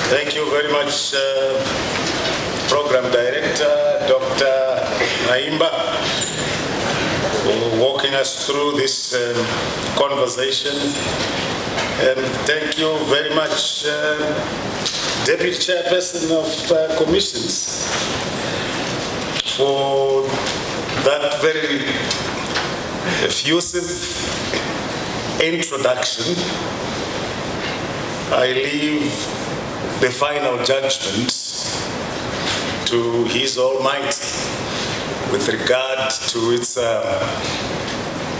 Thank you very much, Program Director, Dr. Naimba, for walking us through this conversation. And thank you very much, Deputy Chairperson of Commissions, for that very effusive introduction. I leave the final judgment to His Almighty with regard to its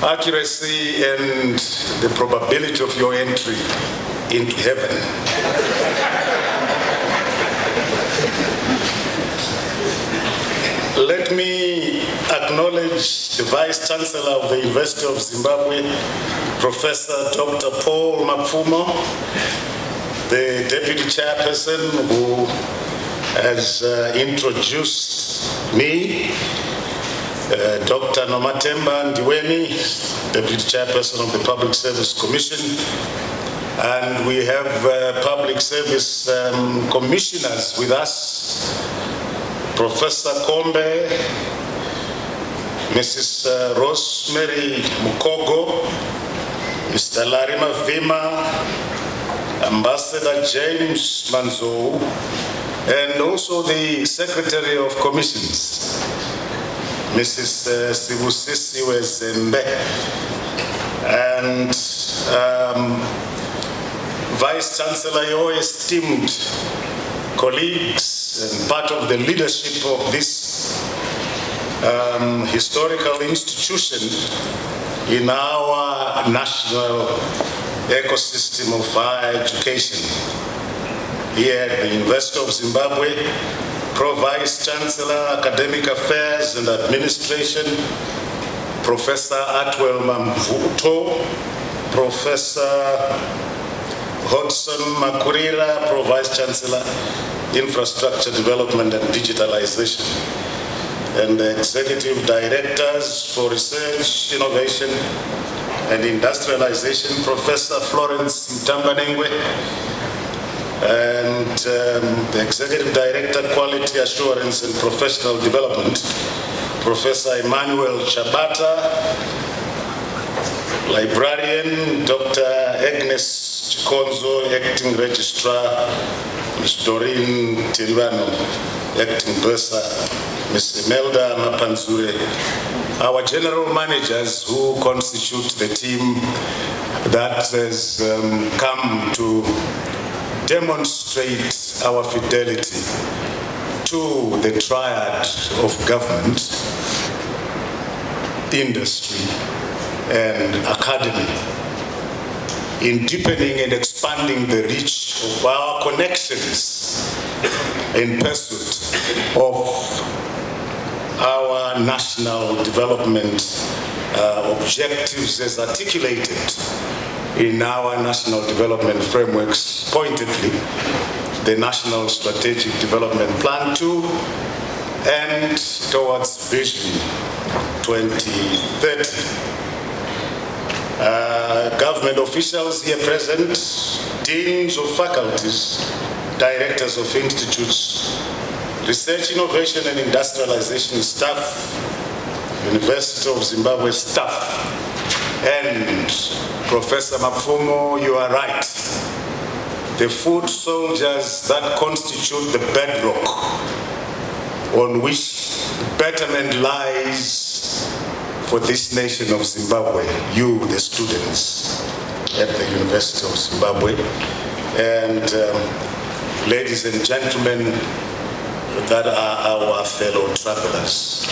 accuracy and the probability of your entry into heaven. Let me acknowledge the Vice Chancellor of the University of Zimbabwe, Professor Dr. Paul Mapfumo, the Deputy Chairperson who has introduced me, Dr. Nomatemba Ndiweni, Deputy Chairperson of the Public Service Commission, and we have Public Service Commissioners with us, Professor Kombe, Mrs. Rosemary Mukogo, Mr. Larima Vima, Ambassador James Manzo, and also the Secretary of Commissions, Mrs. Sibusisi Wezembe, and Vice Chancellor, your esteemed colleagues and part of the leadership of this historical institution in our national ecosystem of higher education. Here at the University of Zimbabwe, Pro-Vice Chancellor, Academic Affairs and Administration, Professor Atwell Mamvuto, Professor Hodson Makurira, Pro-Vice Chancellor, Infrastructure Development and Digitalization, and the Executive Directors for Research, Innovation and Industrialization, Professor Florence Mtambanengwe, and the Executive Director, Quality Assurance and Professional Development, Professor Emmanuel Chabata, Librarian, Dr. Agnes Chikonzo, Acting Registrar, Ms. Doreen Tilvano, Acting Bursar, Ms. Imelda Mapanzure, our general managers who constitute the team that has come to demonstrate our fidelity to the triad of government, industry, and academy in deepening and expanding the reach of our connections in pursuit of our national development objectives as articulated in our national development frameworks, pointedly, the National Strategic Development Plan 2 and towards Vision 2030. Government officials here present, deans of faculties, directors of institutes, research, innovation and industrialization staff, University of Zimbabwe staff, and Professor Mapfumo, you are right. The foot soldiers that constitute the bedrock on which betterment lies for this nation of Zimbabwe, you, the students at the University of Zimbabwe, and ladies and gentlemen that are our fellow travelers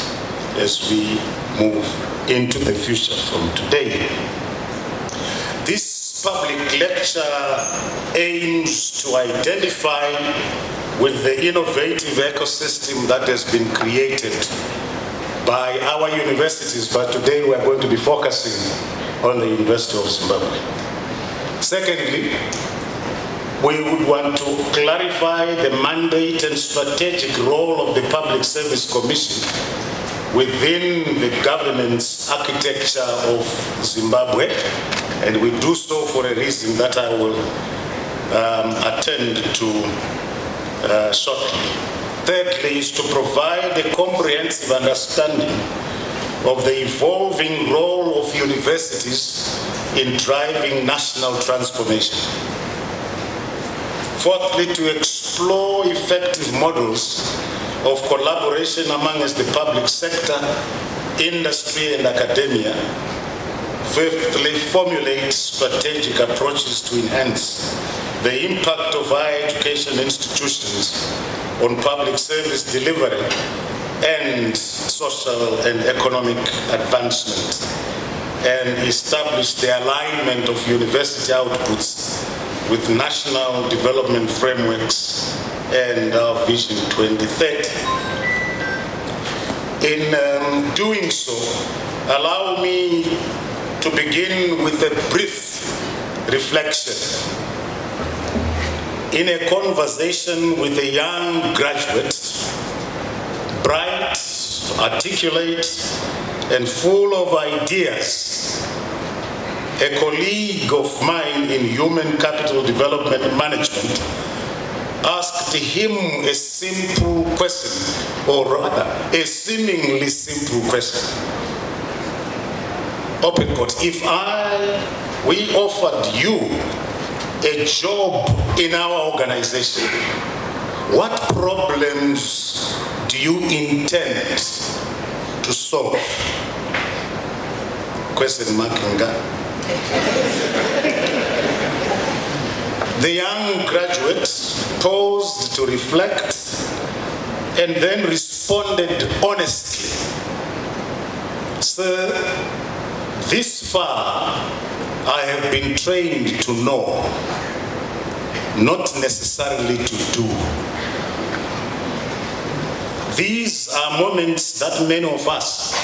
as we move into the future from today. This public lecture aims to identify with the innovative ecosystem that has been created by our universities, but today we are going to be focusing on the University of Zimbabwe. Secondly, we would want to clarify the mandate and strategic role of the Public Service Commission within the governance architecture of Zimbabwe, and we do so for a reason that I will attend to shortly. Thirdly is to provide a comprehensive understanding of the evolving role of universities in driving national transformation. Fourthly, to explore effective models of collaboration amongst the public sector, industry, and academia. Fifthly, formulate strategic approaches to enhance the impact of higher education institutions on public service delivery and social and economic advancement, and establish the alignment of university outputs with national development frameworks and our Vision 2030. In doing so, allow me to begin with a brief reflection. In a conversation with a young graduate, bright, articulate, and full of ideas, a colleague of mine in human capital development management asked him a simple question, or rather, a seemingly simple question. Open quote, if we offered you a job in our organization, what problems do you intend to solve? Question mark. The young graduate paused to reflect and then responded honestly. Sir, this far I have been trained to know, not necessarily to do. These are moments that many of us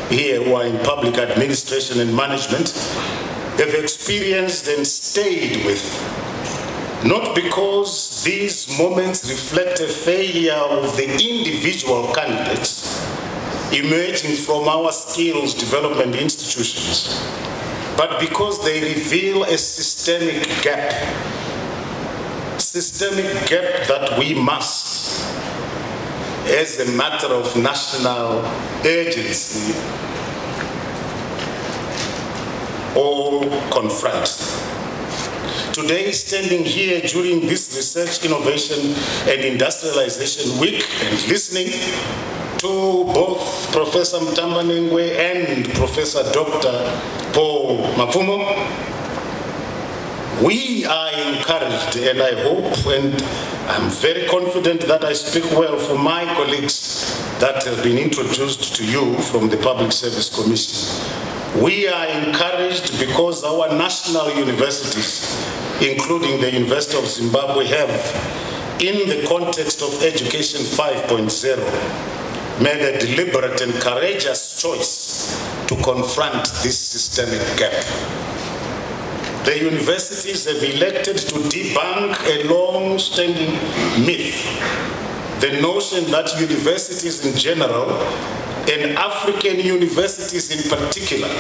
here who are in public administration and management have experienced and stayed with. Not because these moments reflect a failure of the individual candidates emerging from our skills development institutions, but because they reveal a systemic gap that we must, as a matter of national urgency, all confront. Today, standing here during this Research, Innovation and Industrialization Week and listening to both Professor Hungwe and Professor Dr. Paul Mafumo, we are encouraged, and I hope, and I'm very confident that I speak well for my colleagues that have been introduced to you from the Public Service Commission. We are encouraged because our national universities, including the University of Zimbabwe, have, in the context of Education 5.0, made a deliberate and courageous choice to confront this systemic gap. The universities have elected to debunk a long-standing myth, the notion that universities in general, and African universities in particular,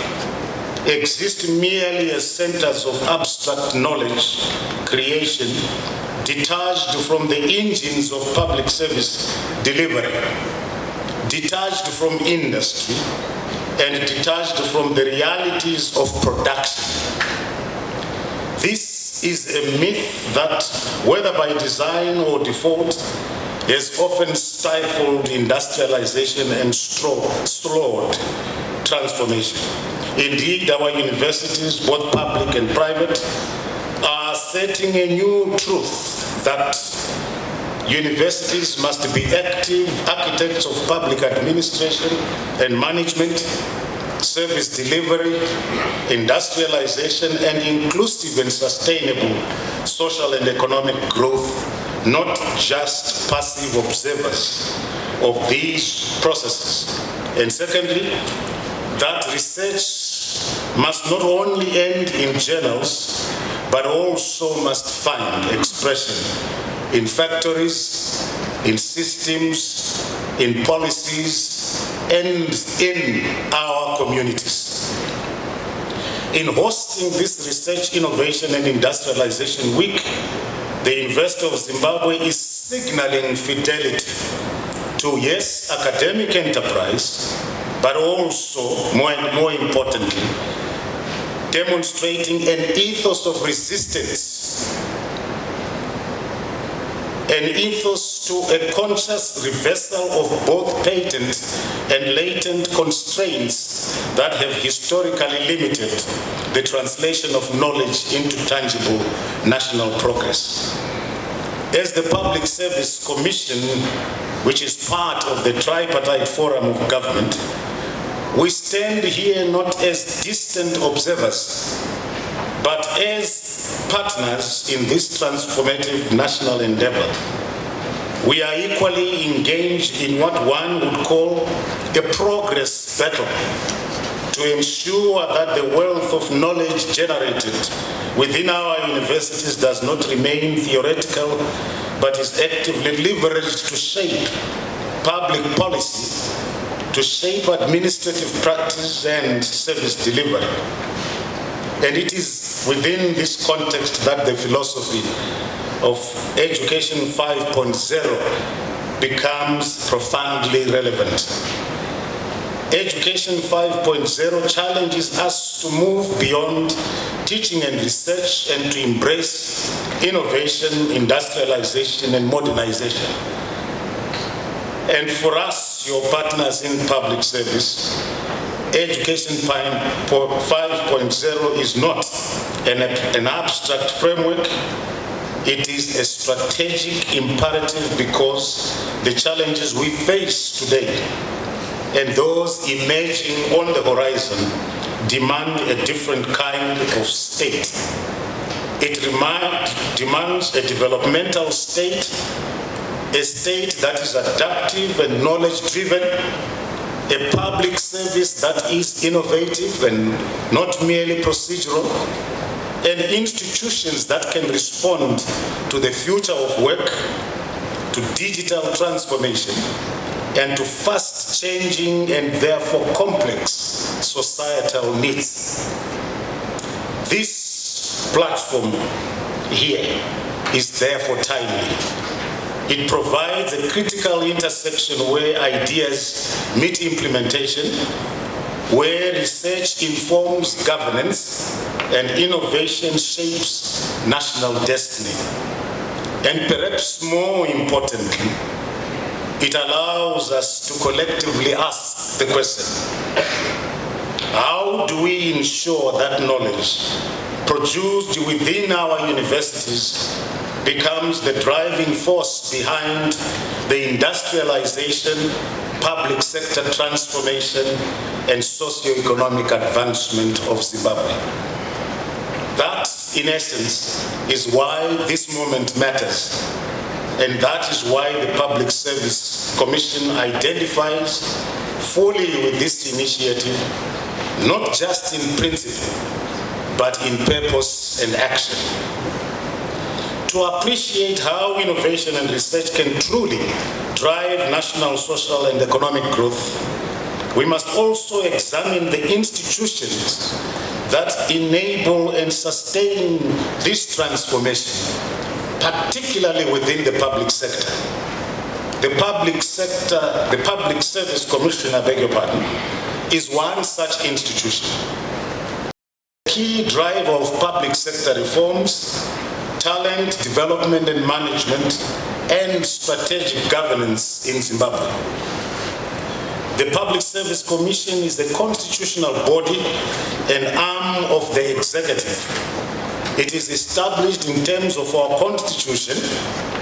exist merely as centers of abstract knowledge creation, detached from the engines of public service delivery, detached from industry, and detached from the realities of production. This is a myth that, whether by design or default, has often stifled industrialization and slowed transformation. Indeed, our universities, both public and private, are setting a new truth that universities must be active architects of public administration and management, service delivery, industrialization, and inclusive and sustainable social and economic growth, not just passive observers of these processes. And secondly, that research must not only end in journals, but also must find expression in factories, in systems, in policies, and in our communities. In hosting this Research, Innovation and Industrialization Week, the University of Zimbabwe is signaling fidelity to, yes, academic enterprise, but also, more importantly, demonstrating an ethos of resistance, an ethos to a conscious reversal of both patent and latent constraints that have historically limited the translation of knowledge into tangible national progress. As the Public Service Commission, which is part of the tripartite forum of government, we stand here not as distant observers, but as partners in this transformative national endeavor. We are equally engaged in what one would call a progress battle to ensure that the wealth of knowledge generated within our universities does not remain theoretical, but is actively leveraged to shape public policy, to shape administrative practice and service delivery. And it is within this context that the philosophy of Education 5.0 becomes profoundly relevant. Education 5.0 challenges us to move beyond teaching and research and to embrace innovation, industrialization, and modernization. And for us, your partners in public service, Education 5.0 is not an abstract framework. It is a strategic imperative because the challenges we face today and those emerging on the horizon demand a different kind of state. It demands a developmental state, a state that is adaptive and knowledge-driven, a public service that is innovative and not merely procedural, and institutions that can respond to the future of work, to digital transformation, and to fast-changing and therefore complex societal needs. This platform here is therefore timely. It provides a critical intersection where ideas meet implementation, where research informs governance and innovation shapes national destiny. And perhaps more importantly, it allows us to collectively ask the question, how do we ensure that knowledge produced within our universities becomes the driving force behind the industrialization, public sector transformation, and socio-economic advancement of Zimbabwe? That, in essence, is why this moment matters. And that is why the Public Service Commission identifies fully with this initiative, not just in principle, but in purpose and action. To appreciate how innovation and research can truly drive national, social, and economic growth, we must also examine the institutions that enable and sustain this transformation, particularly within the public sector. The Public Service Commission, I beg your pardon, is one such institution. Key driver of public sector reforms, talent development and management, and strategic governance in Zimbabwe. The Public Service Commission is the constitutional body and arm of the executive. It is established in terms of our constitution,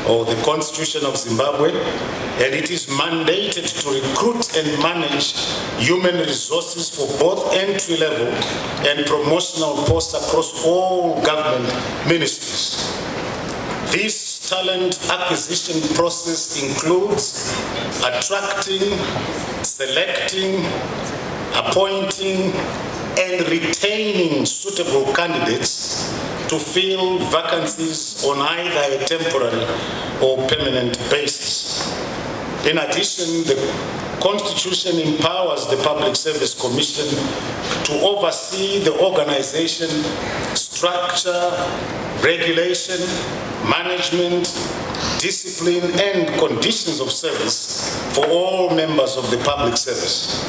or the Constitution of Zimbabwe, and it is mandated to recruit and manage human resources for both entry-level and promotional posts across all government ministries. This talent acquisition process includes attracting, selecting, appointing, and retaining suitable candidates to fill vacancies on either a temporary or permanent basis. In addition, the Constitution empowers the Public Service Commission to oversee the organization, structure, regulation, management, discipline, and conditions of service for all members of the public service.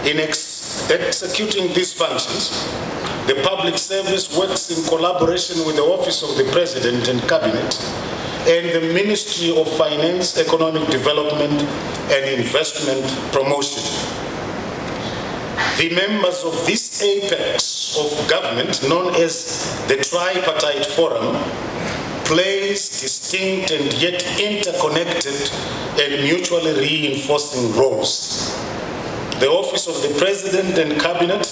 In executing these functions, the public service works in collaboration with the Office of the President and Cabinet and the Ministry of Finance, Economic Development and Investment Promotion. The members of this apex of government, known as the Tripartite Forum, plays distinct and yet interconnected and mutually reinforcing roles. The Office of the President and Cabinet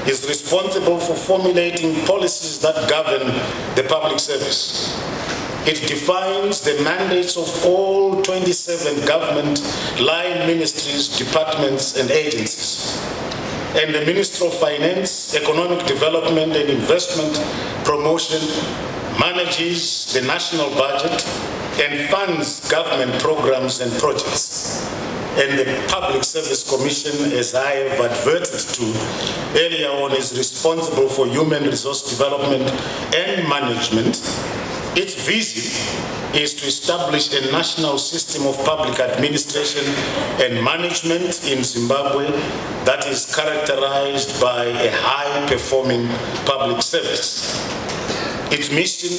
is responsible for formulating policies that govern the public service. It defines the mandates of all 27 government line ministries, departments, and agencies. And the Ministry of Finance, Economic Development and Investment Promotion manages the national budget and funds government programs and projects. And the Public Service Commission, as I have adverted to earlier on, is responsible for human resource development and management. Its vision is to establish a national system of public administration and management in Zimbabwe that is characterized by a high-performing public service. Its mission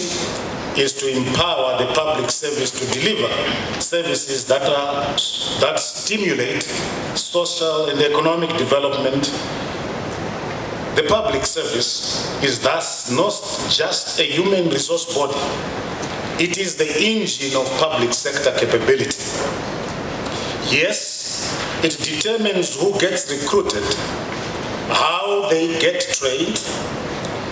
is to empower the public service to deliver services that stimulate social and economic development. The public service is thus not just a human resource body, it is the engine of public sector capability. Yes, it determines who gets recruited, how they get trained,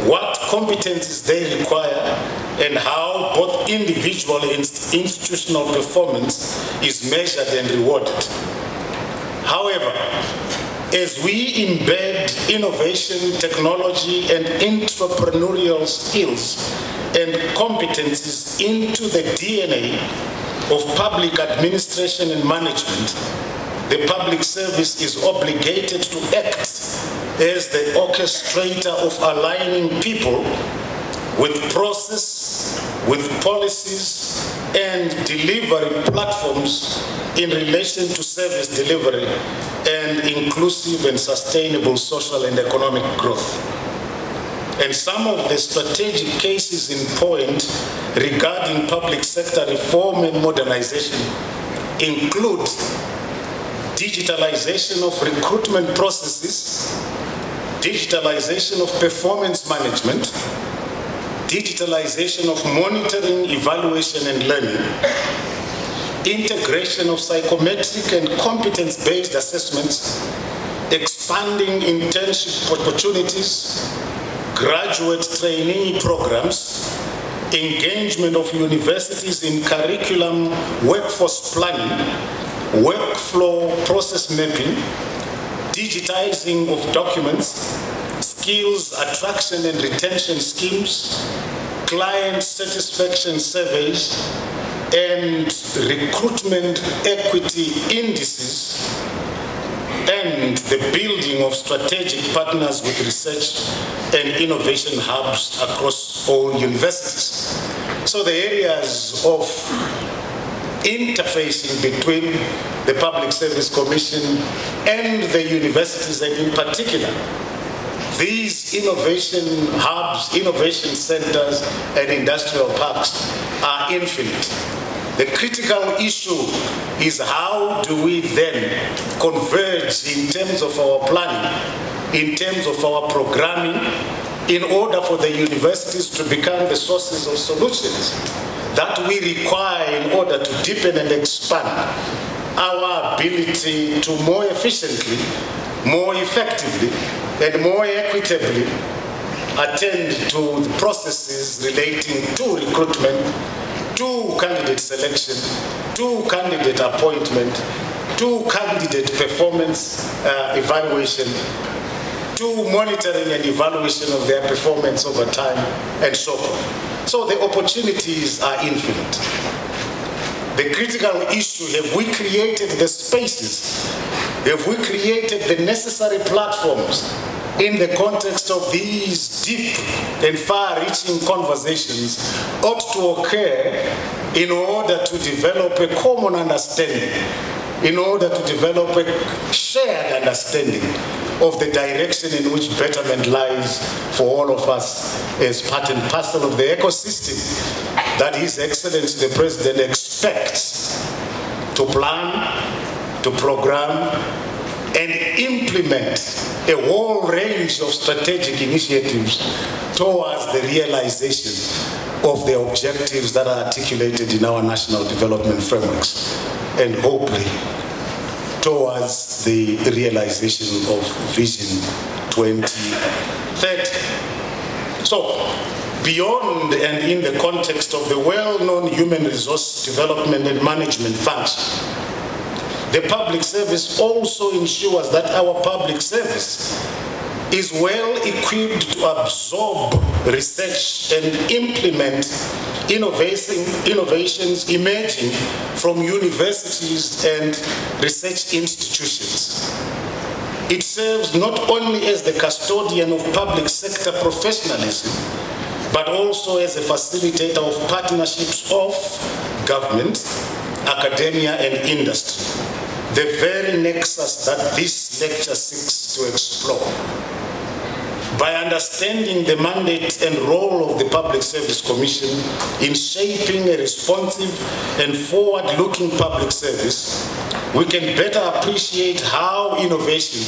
what competencies they require, and how both individual and institutional performance is measured and rewarded. However, as we embed innovation, technology, and entrepreneurial skills and competencies into the DNA of public administration and management, the public service is obligated to act as the orchestrator of aligning people with process, with policies, and delivery platforms in relation to service delivery and inclusive and sustainable social and economic growth. And some of the strategic cases in point regarding public sector reform and modernization include digitalization of recruitment processes, digitalization of performance management, digitalization of monitoring, evaluation, and learning, integration of psychometric and competence-based assessments, expanding internship opportunities, graduate trainee programs, engagement of universities in curriculum, workforce planning, workflow process mapping, digitizing of documents, skills attraction and retention schemes, client satisfaction surveys, and recruitment equity indices, and the building of strategic partners with research and innovation hubs across all universities. So the areas of interfacing between the Public Service Commission and the universities, and in particular, these innovation hubs, innovation centers, and industrial parks are infinite. The critical issue is how do we then converge in terms of our planning, in terms of our programming, in order for the universities to become the sources of solutions that we require in order to deepen and expand our ability to more efficiently, more effectively, and more equitably attend to the processes relating to recruitment, to candidate selection, to candidate appointment, to candidate performance evaluation, to monitoring and evaluation of their performance over time, and so forth. So the opportunities are infinite. The critical issue, have we created the spaces? Have we created the necessary platforms in the context of these deep and far-reaching conversations ought to occur in order to develop a common understanding, in order to develop a shared understanding of the direction in which betterment lies for all of us as part and parcel of the ecosystem that His Excellency the President expects to plan, to program, and implement a whole range of strategic initiatives towards the realization of the objectives that are articulated in our national development frameworks, and hopefully towards the realization of Vision 2030. So, beyond and in the context of the well-known human resource development and management function, the public service also ensures that our public service is well equipped to absorb research and implement innovations emerging from universities and research institutions. It serves not only as the custodian of public sector professionalism, but also as a facilitator of partnerships of government, academia, and industry, the very nexus that this lecture seeks to explore. By understanding the mandate and role of the Public Service Commission in shaping a responsive and forward-looking public service, we can better appreciate how innovation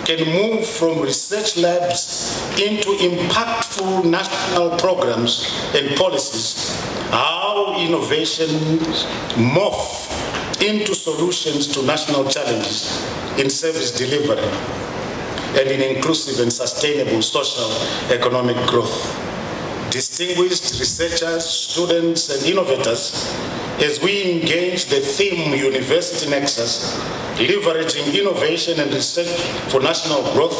can move from research labs into impactful national programs and policies, how innovations morph into solutions to national challenges in service delivery and in inclusive and sustainable social economic growth. Distinguished researchers, students, and innovators, as we engage the theme University Nexus, leveraging innovation and research for national growth,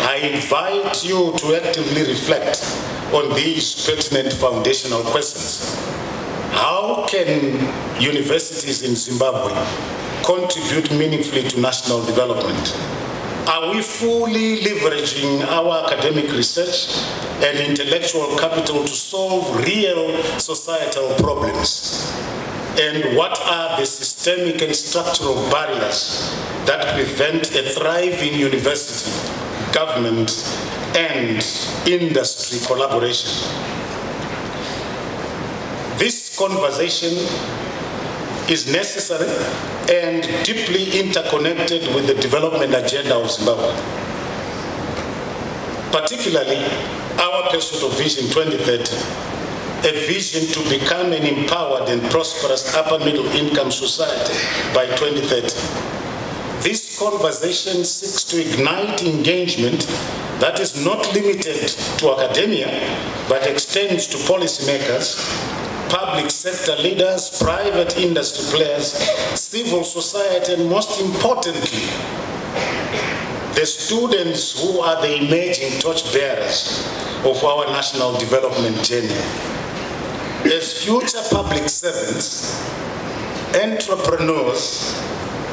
I invite you to actively reflect on these pertinent foundational questions. How can universities in Zimbabwe contribute meaningfully to national development? Are we fully leveraging our academic research and intellectual capital to solve real societal problems? And what are the systemic and structural barriers that prevent a thriving university, government, and industry collaboration? This conversation is necessary and deeply interconnected with the development agenda of Zimbabwe. Particularly, our pursuit of Vision 2030, a vision to become an empowered and prosperous upper middle income society by 2030. This conversation seeks to ignite engagement that is not limited to academia, but extends to policymakers, public sector leaders, private industry players, civil society, and most importantly, the students who are the emerging torchbearers of our national development journey. As future public servants, entrepreneurs,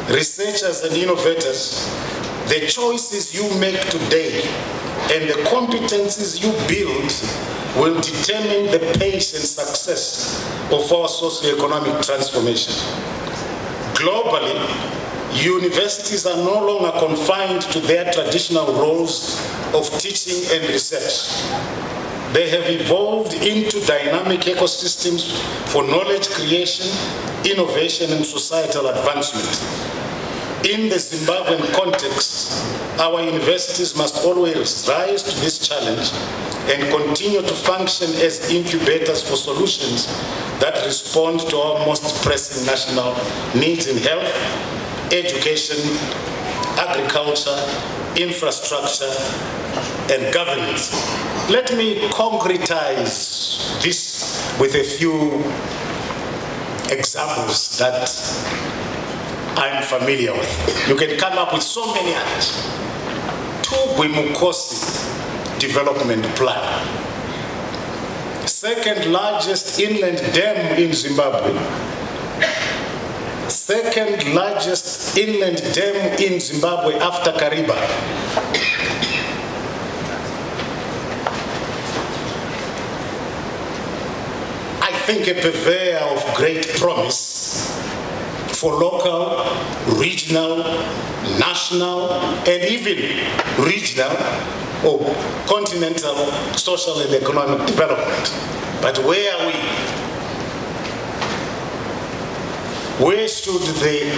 researchers, and innovators, the choices you make today and the competencies you build will determine the pace and success of our socio-economic transformation. Globally, universities are no longer confined to their traditional roles of teaching and research. They have evolved into dynamic ecosystems for knowledge creation, innovation, and societal advancement. In the Zimbabwean context, our universities must always rise to this challenge and continue to function as incubators for solutions that respond to our most pressing national needs in health, education, agriculture, infrastructure, and governance. Let me concretize this with a few examples that I'm familiar with. You can come up with so many others. Tubwe Mukosi Development Plan. Second largest inland dam in Zimbabwe, second largest inland dam in Zimbabwe after Kariba. I think a purveyor of great promise for local, regional, national, and even regional or continental social and economic development. But where are we? Where should the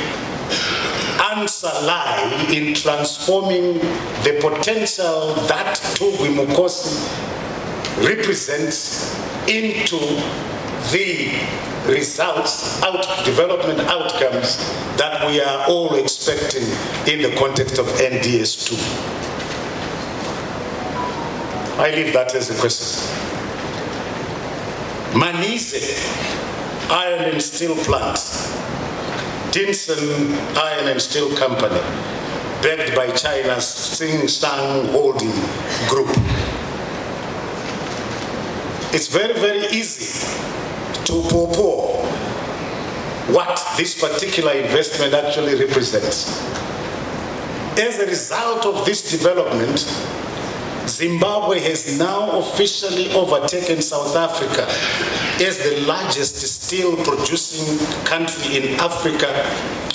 answer lie in transforming the potential that Hungwe Mukosi represents into the results, development outcomes that we are all expecting in the context of NDS2? I leave that as a question. Manise Iron and Steel Plant, Dinson Iron and Steel Company, backed by China's Tsingshan Holding Group. It's very, very easy to purport what this particular investment actually represents. As a result of this development, Zimbabwe has now officially overtaken South Africa as the largest steel producing country in Africa,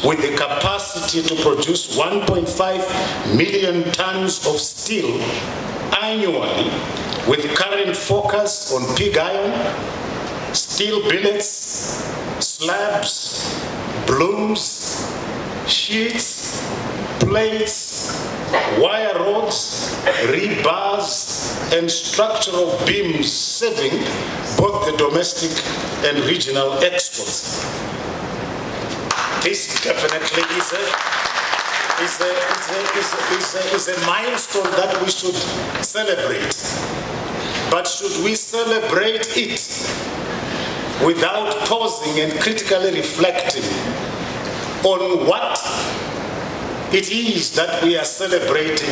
with the capacity to produce 1.5 million tons of steel annually, with current focus on pig iron, steel billets, slabs, blooms, sheets, plates, wire rods, rebars, and structural beams, serving both the domestic and regional exports. This definitely is a milestone that we should celebrate. But should we celebrate it without pausing and critically reflecting on what it is that we are celebrating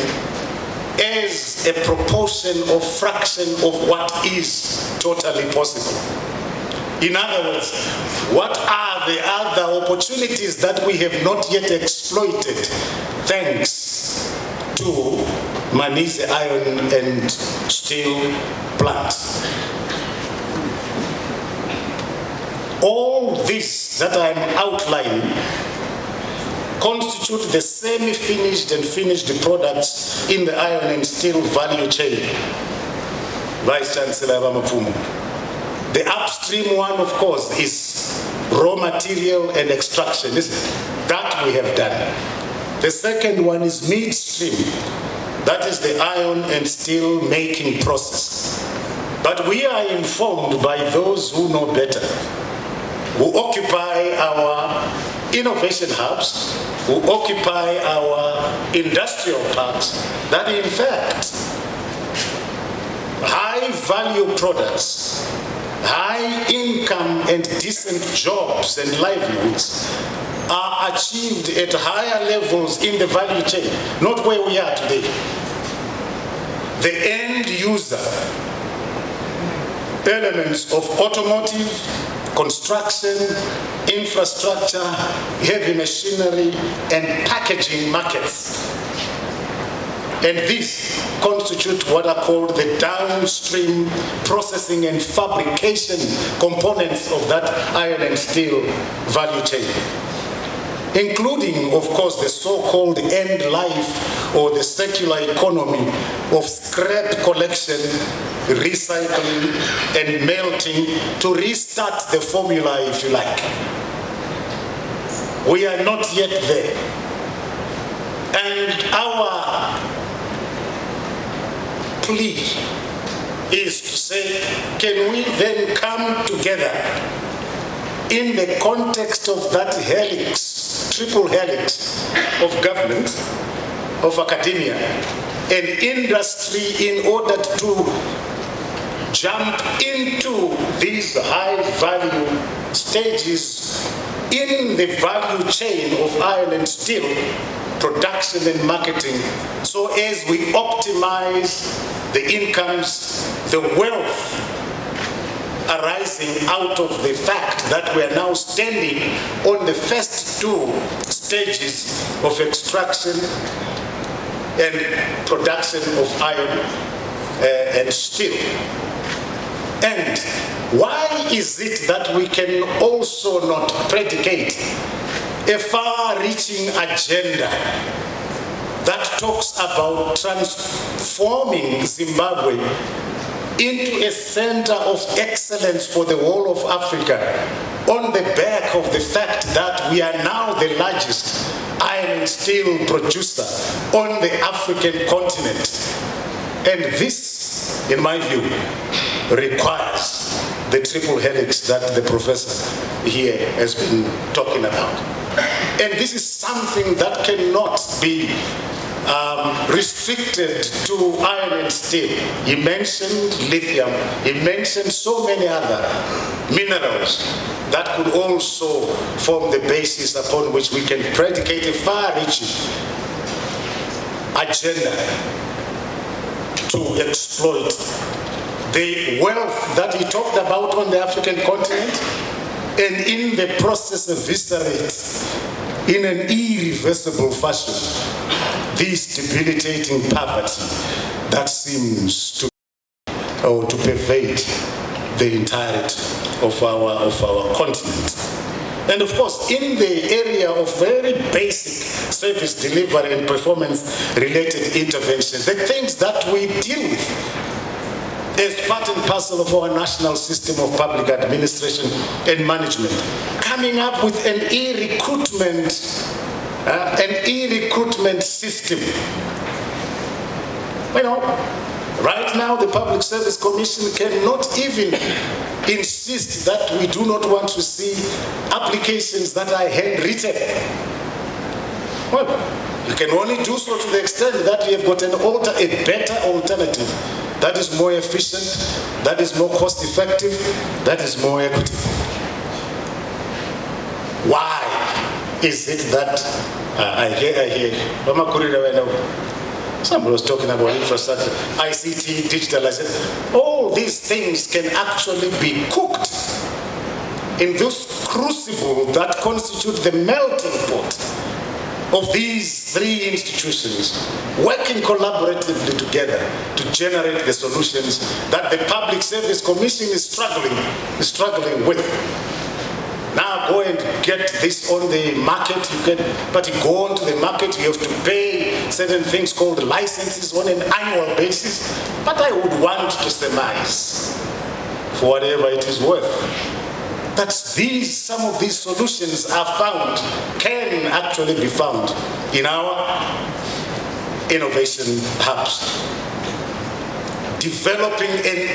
as a proportion or fraction of what is totally possible? In other words, what are the other opportunities that we have not yet exploited thanks to Manise Iron and Steel Plant? All this that I'm outlining constitute the semi-finished and finished products in the iron and steel value chain. Vice Chancellor Ramaphosa. The upstream one, of course, is raw material and extraction, isn't it? That we have done. The second one is midstream. That is the iron and steel making process. But we are informed by those who know better, who occupy our innovation hubs, who occupy our industrial parks, that in fact, high value products, high income and decent jobs and livelihoods are achieved at higher levels in the value chain, not where we are today. The end user elements of automotive, construction, infrastructure, heavy machinery, and packaging markets. And these constitute what are called the downstream processing and fabrication components of that iron and steel value chain, including, of course, the so-called end life or the circular economy of scrap collection, recycling, and melting to restart the formula, if you like. We are not yet there. And our plea is to say, can we then come together in the context of that helix, triple helix of government, of academia, and industry in order to jump into these high value stages in the value chain of iron and steel production and marketing, so as we optimize the incomes, the wealth arising out of the fact that we are now standing on the first two stages of extraction and production of iron and steel. And why is it that we can also not predicate a far-reaching agenda that talks about transforming Zimbabwe into a center of excellence for the whole of Africa on the back of the fact that we are now the largest iron and steel producer on the African continent? And this, in my view, requires the triple helix that the professor here has been talking about. And this is something that cannot be restricted to iron and steel. He mentioned lithium, he mentioned so many other minerals that could also form the basis upon which we can predicate a far-reaching agenda to exploit the wealth that he talked about on the African continent, and in the process eviscerate in an irreversible fashion this debilitating poverty that seems to pervade the entirety of our continent. And of course, in the area of very basic service delivery and performance related interventions, the things that we deal with as part and parcel of our national system of public administration and management, coming up with an e-recruitment system. You know, right now the Public Service Commission cannot even insist that we do not want to see applications that are handwritten. Well, you can only do so to the extent that you have got a better alternative that is more efficient, that is more cost effective, that is more equitable. Why is it that I hear, somebody was talking about infrastructure, ICT, digitalization. All these things can actually be cooked in this crucible that constitute the melting pot of these three institutions, working collaboratively together to generate the solutions that the Public Service Commission is struggling with. Now go and get this on the market, but you go onto the market, you have to pay certain things called licenses on an annual basis. But I would want to surmise, for whatever it is worth, that some of these solutions can actually be found in our innovation hubs. Developing an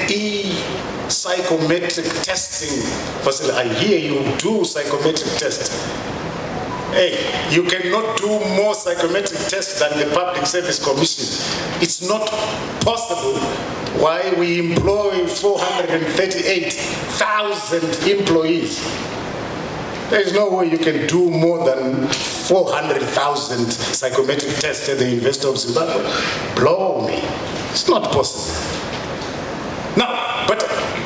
psychometric testing facility. I hear you do psychometric testing. Hey, you cannot do more psychometric tests than the Public Service Commission. It's not possible. Why we employ 438,000 employees. There is no way you can do more than 400,000 psychometric tests at the University of Zimbabwe. Blow me. It's not possible. Now, but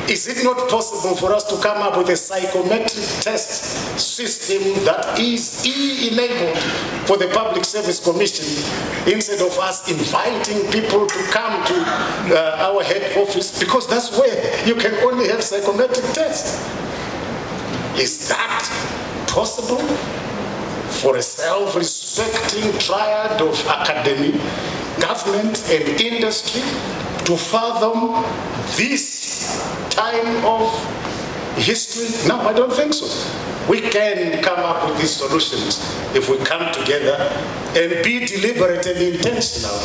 is it not possible for us to come up with a psychometric test system that is enabled for the Public Service Commission, instead of us inviting people to come to our head office, because that's where you can only have psychometric tests? Is that possible for a self-respecting triad of academy, government, and industry to fathom this time of history? No, I don't think so. We can come up with these solutions if we come together and be deliberate and intentional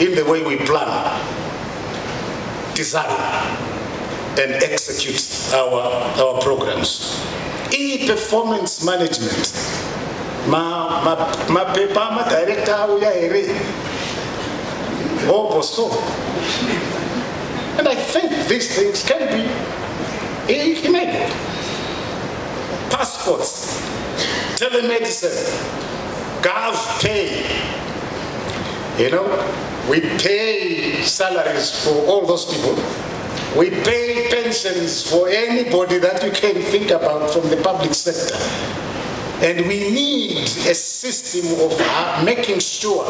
in the way we plan, design, and execute our programs. E-performance management. Ma director and I think these things can be enabled. Passports, telemedicine, GovPay. You know, we pay salaries for all those people, We pay pensions for anybody that you can think about from the public sector. And we need a system of making sure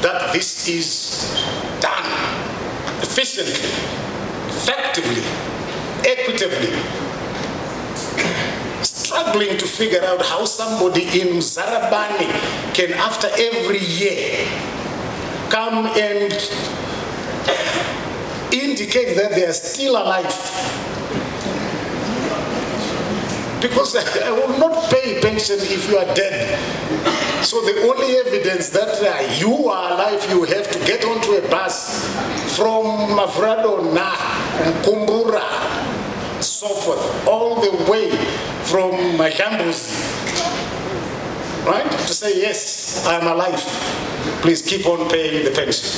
that this is done efficiently, effectively, equitably. Struggling to figure out how somebody in Zarabani can, after every year, come and indicate that they are still alive. Because I will not pay pension if you are dead. So the only evidence that you are alive, you have to get onto a bus from Mavrado na Kumbura, so forth, all the way from Majambuzi, right? To say, yes, I'm alive. Please keep on paying the pension.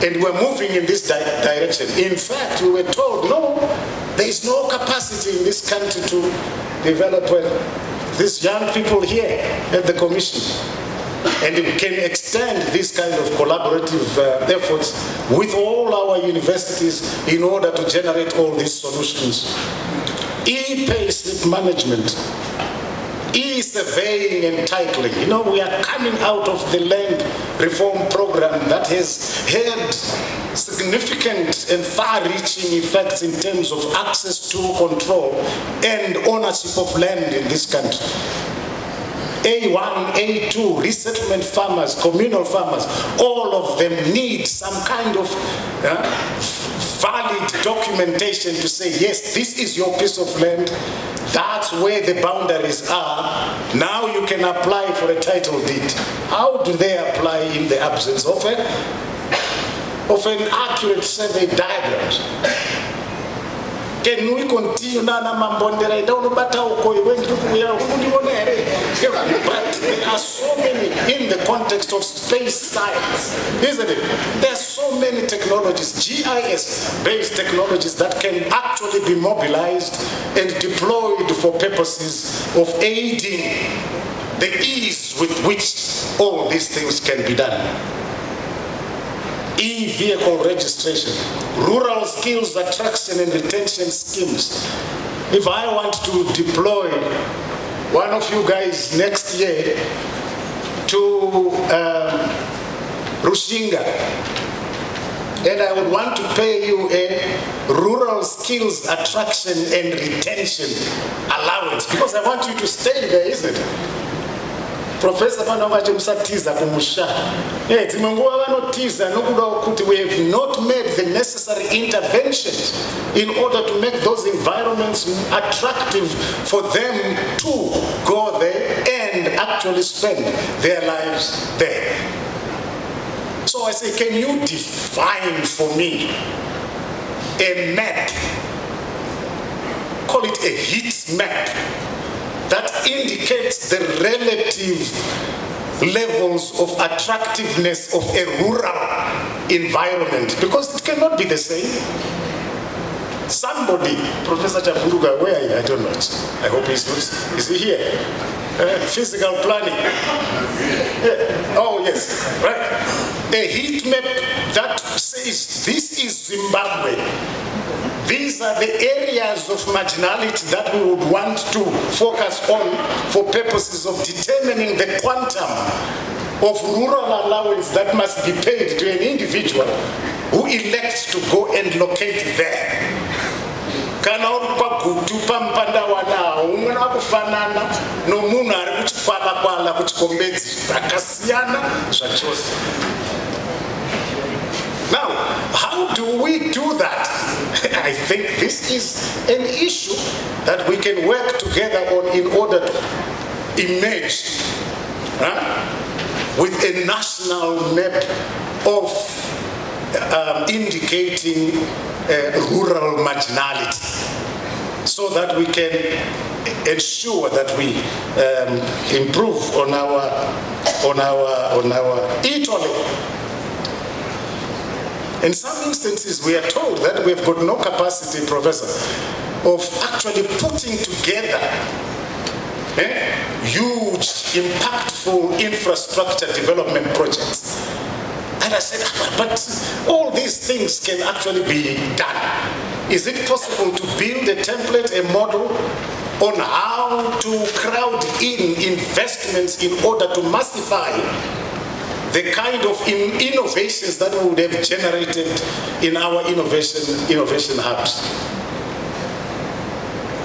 And we're moving in this direction. In fact, we were told, no, there is no capacity in this country to develop these young people here at the Commission. And we can extend this kind of collaborative efforts with all our universities in order to generate all these solutions. E-pay slip management, e-surveying and titling. You know, we are coming out of the land reform program that has had significant and far-reaching effects in terms of access to, control, and ownership of land in this country. A1, A2, resettlement farmers, communal farmers, all of them need some kind of valid documentation to say, yes, this is your piece of land, that's where the boundaries are, now you can apply for a title deed. How do they apply in the absence of an accurate survey diagrams? Can we continue Nana Mambondera? I don't know about how but there are so many in the context of space science, isn't it? There are so many technologies, GIS-based technologies that can actually be mobilized and deployed for purposes of aiding the ease with which all these things can be done. E-vehicle registration, rural skills attraction and retention schemes. If I want to deploy one of you guys next year to Rushinga, and I would want to pay you a rural skills attraction and retention allowance, because I want you to stay there, isn't it? Professor Tiza Kumusha. We have not made the necessary interventions in order to make those environments attractive for them to go there and actually spend their lives there. So I say, can you define for me a map, call it a heat map, that indicates the relative levels of attractiveness of a rural environment, because it cannot be the same. Somebody, Professor Chaburuga, where are you? I don't know. I hope he's not. Is he here? Physical planning. Oh yes, right. A heat map that says this is Zimbabwe. These are the areas of marginality that we would want to focus on for purposes of determining the quantum of rural allowance that must be paid to an individual who elects to go and locate there. Kana uripa kutupa mpanda wana umuna kufanana no muna ari kuchikwala kuchikombedzi akasiyana zvachose. Now, how do we do that? I think this is an issue that we can work together on in order to emerge with a national map of indicating rural marginality, so that we can ensure that we improve on our e-tolling. In some instances, we are told that we have got no capacity, Professor, of actually putting together huge, impactful infrastructure development projects. And I said, but all these things can actually be done. Is it possible to build a template, a model on how to crowd in investments in order to massify the kind of innovations that we would have generated in our innovation hubs?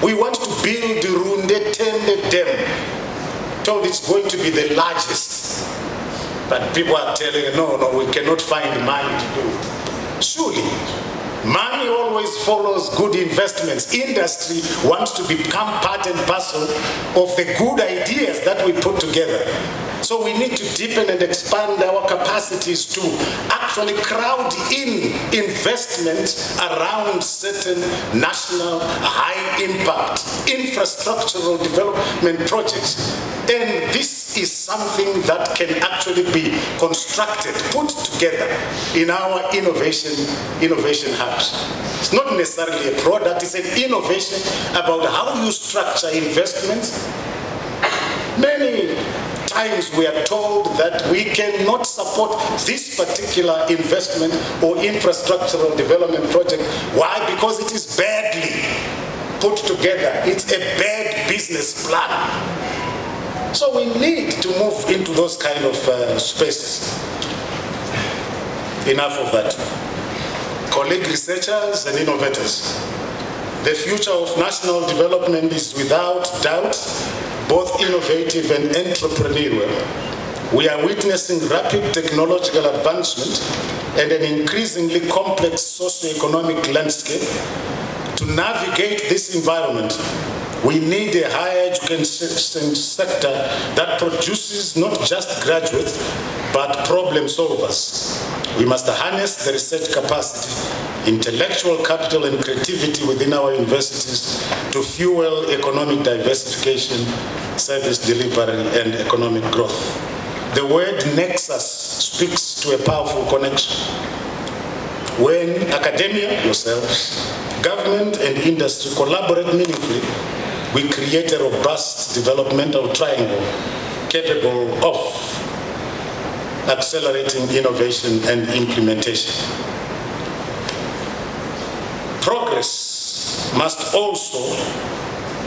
We want to build the Runde Tende Dam, told it's going to be the largest. But people are telling, no, we cannot find money to do it. Surely, money always follows good investments. Industry wants to become part and parcel of the good ideas that we put together. So we need to deepen and expand our capacities to actually crowd in investments around certain national high-impact infrastructural development projects. And this is something that can actually be constructed, put together in our innovation hubs. It's not necessarily a product, it's an innovation about how you structure investments. Many times we are told that we cannot support this particular investment or infrastructural development project. Why? Because it is badly put together. It's a bad business plan. So we need to move into those kind of spaces. Enough of that. Colleague researchers and innovators, the future of national development is without doubt both innovative and entrepreneurial. We are witnessing rapid technological advancement and an increasingly complex socio-economic landscape. To navigate this environment, we need a higher education sector that produces not just graduates, but problem solvers. We must harness the research capacity, intellectual capital and creativity within our universities to fuel economic diversification, service delivery and economic growth. The word nexus speaks to a powerful connection. When academia, yourselves, government and industry collaborate meaningfully, we create a robust developmental triangle capable of accelerating innovation and implementation. Progress must also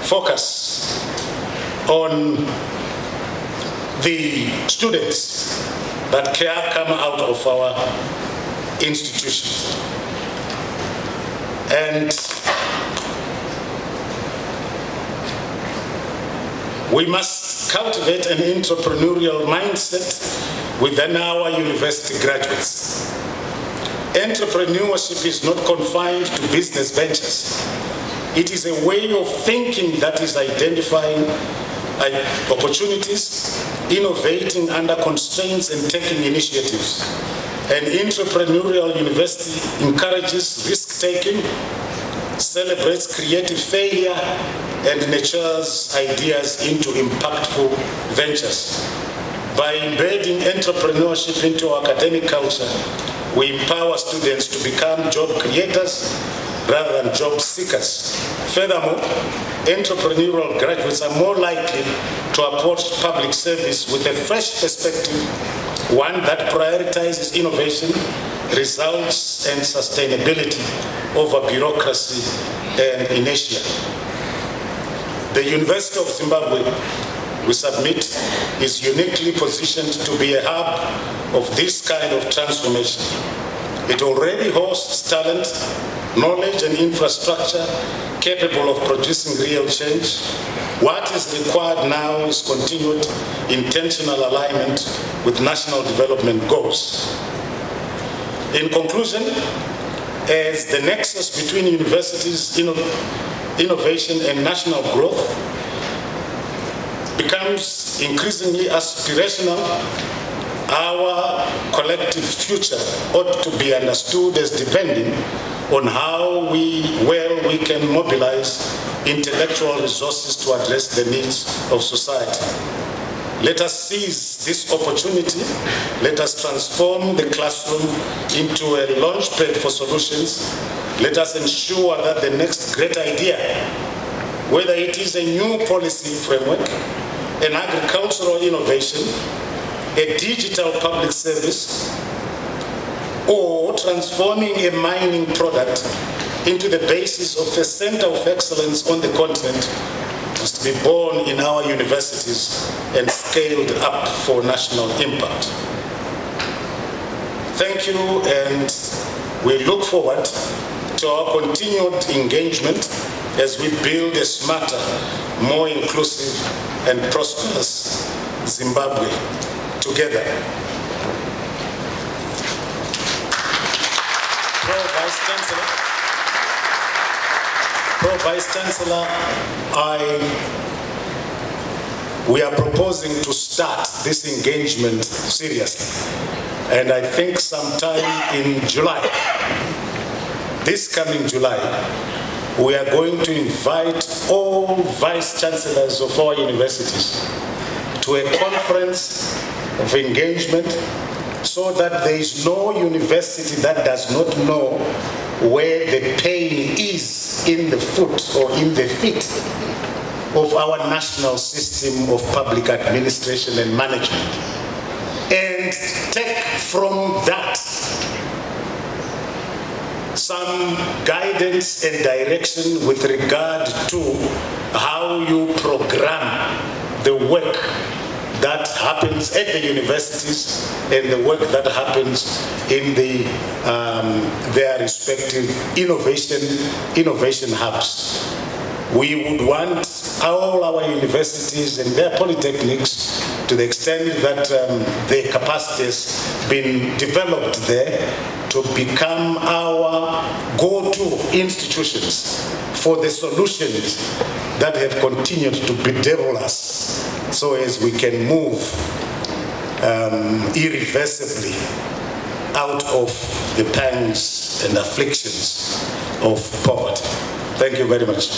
focus on the students that come out of our institutions. And we must cultivate an entrepreneurial mindset within our university graduates. Entrepreneurship is not confined to business ventures. It is a way of thinking that is identifying opportunities, innovating under constraints and taking initiatives. An entrepreneurial university encourages risk-taking, celebrates creative failure, and nurtures ideas into impactful ventures. By embedding entrepreneurship into our academic culture, we empower students to become job creators rather than job seekers. Furthermore, entrepreneurial graduates are more likely to approach public service with a fresh perspective, one that prioritizes innovation, results, and sustainability over bureaucracy and inertia. The University of Zimbabwe, we submit, is uniquely positioned to be a hub of this kind of transformation. It already hosts talent, knowledge, and infrastructure capable of producing real change. What is required now is continued intentional alignment with national development goals. In conclusion, as the nexus between universities, innovation, and national growth becomes increasingly aspirational, our collective future ought to be understood as depending on how well we can mobilize intellectual resources to address the needs of society. Let us seize this opportunity. Let us transform the classroom into a launchpad for solutions. Let us ensure that the next great idea, whether it is a new policy framework, an agricultural innovation, a digital public service, or transforming a mining product into the basis of the center of excellence on the continent must be born in our universities and scaled up for national impact. Thank you, and we look forward to our continued engagement as we build a smarter, more inclusive and prosperous Zimbabwe together. Pro Vice Chancellor, we are proposing to start this engagement seriously. And I think sometime in July, this coming July, we are going to invite all Vice Chancellors of our universities to a conference of engagement so that there is no university that does not know where the pain is in the foot or in the feet of our national system of public administration and management, and take from that some guidance and direction with regard to how you program the work that happens at the universities and the work that happens in their respective innovation hubs. We would want all our universities and their polytechnics, to the extent that their capacity has been developed there, to become our go-to institutions for the solutions that have continued to bedevil us, so as we can move irreversibly out of the pangs and afflictions of poverty. Thank you very much.